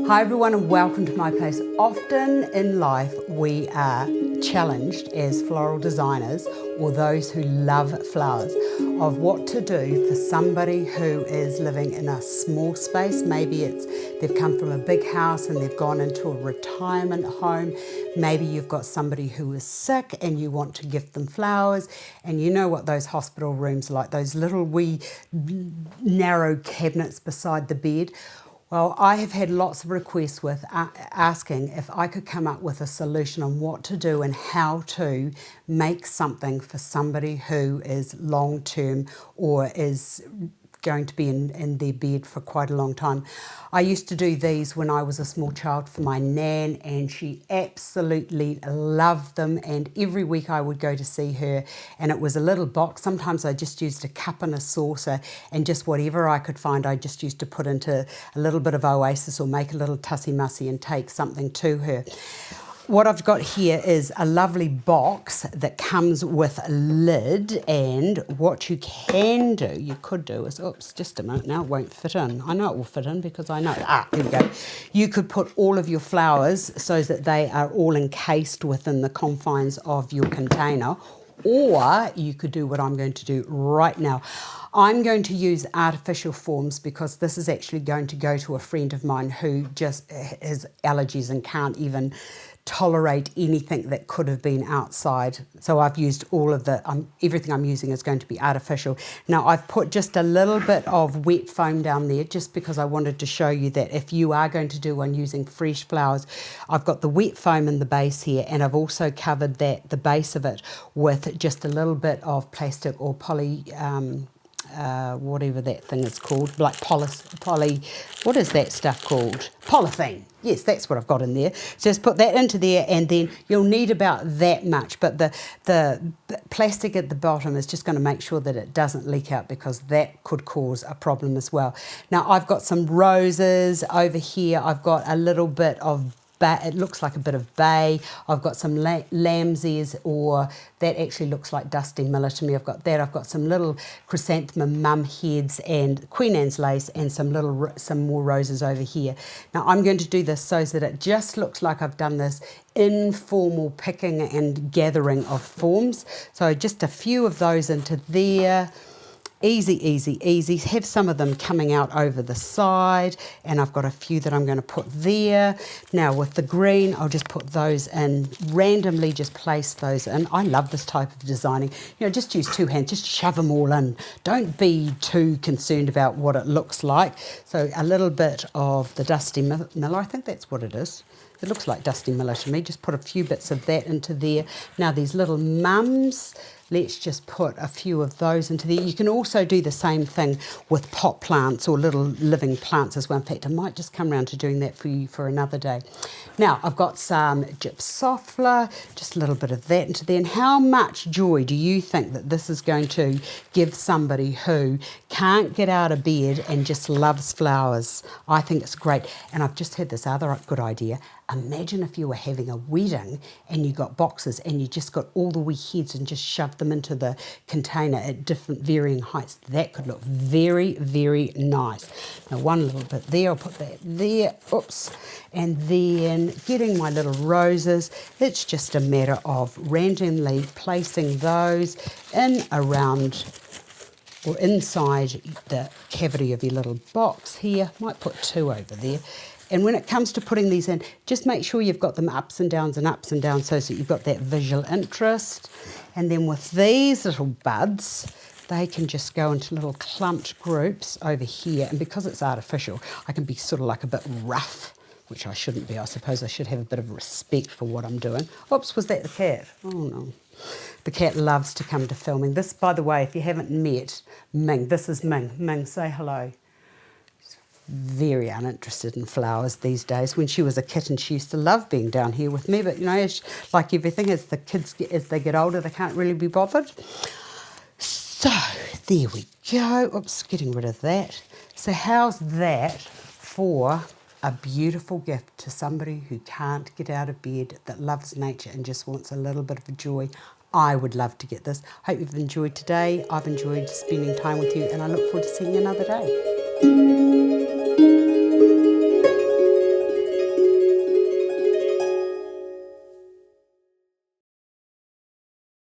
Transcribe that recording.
Hi everyone and welcome to my place. Often in life we are challenged as floral designers or those who love flowers of what to do for somebody who is living in a small space. Maybe they've come from a big house and they've gone into a retirement home. Maybe you've got somebody who is sick and you want to gift them flowers, and you know what those hospital rooms are like, those little wee narrow cabinets beside the bed. Well, I have had lots of requests with asking if I could come up with a solution on what to do and how to make something for somebody who is long-term or is going to be in their bed for quite a long time. I used to do these when I was a small child for my nan, and she absolutely loved them, and every week I would go to see her, and it was a little box. Sometimes I just used a cup and a saucer, and just whatever I could find I just used to put into a little bit of oasis or make a little tussie-mussy and take something to her. What I've got here is a lovely box that comes with a lid, and what you can do, you could do is, oops, just a minute now, it won't fit in. I know it will fit in because I know, here we go. You could put all of your flowers so that they are all encased within the confines of your container, or you could do what I'm going to do right now. I'm going to use artificial forms because this is actually going to go to a friend of mine who just has allergies and can't even tolerate anything that could have been outside. So I've used all of everything I'm using is going to be artificial. Now I've put just a little bit of wet foam down there just because I wanted to show you that if you are going to do one using fresh flowers, I've got the wet foam in the base here, and I've also covered the base of it with just a little bit of plastic or whatever that thing is called, like what is that stuff called? Polythene. Yes, that's what I've got in there. So just put that into there, and then you'll need about that much, but the plastic at the bottom is just going to make sure that it doesn't leak out, because that could cause a problem as well. Now I've got some roses over here. I've got a little bit of it looks like a bit of bay. I've got some lamb's ears, or that actually looks like dusty miller to me. I've got that. I've got some little chrysanthemum mum heads and Queen Anne's lace, and some more roses over here. Now I'm going to do this so that it just looks like I've done this informal picking and gathering of forms. So just a few of those into there. Easy, easy, easy. Have some of them coming out over the side, and I've got a few that I'm going to put there. Now with the green, I'll just put those in, randomly just place those in. I love this type of designing. You know, just use two hands, just shove them all in. Don't be too concerned about what it looks like. So a little bit of the dusty miller, I think that's what it is. It looks like dusty miller to me. Just put a few bits of that into there. Now these little mums, let's just put a few of those into there. You can also do the same thing with pot plants or little living plants as well. In fact, I might just come around to doing that for you for another day. Now, I've got some Gypsophila, just a little bit of that into there. And how much joy do you think that this is going to give somebody who can't get out of bed and just loves flowers? I think it's great. And I've just had this other good idea. Imagine if you were having a wedding and you got boxes and you just got all the wee heads and just shoved them into the container at different varying heights. That could look very, very nice. Now one little bit there, I'll put that there, oops. And then getting my little roses, it's just a matter of randomly placing those in around or inside the cavity of your little box here. Might put two over there. And when it comes to putting these in, just make sure you've got them ups and downs so that you've got that visual interest. And then with these little buds, they can just go into little clumped groups over here. And because it's artificial, I can be sort of like a bit rough, which I shouldn't be. I suppose I should have a bit of respect for what I'm doing. Oops, was that the cat? Oh no. The cat loves to come to filming. This, by the way, if you haven't met Ming, this is Ming. Ming, say hello. Very uninterested in flowers these days. When she was a kitten, she used to love being down here with me, but you know, like everything, as the kids as they get older, they can't really be bothered. So there we go. Oops, getting rid of that. So how's that for a beautiful gift to somebody who can't get out of bed, that loves nature and just wants a little bit of joy? I would love to get this. Hope you've enjoyed today. I've enjoyed spending time with you, and I look forward to seeing you another day.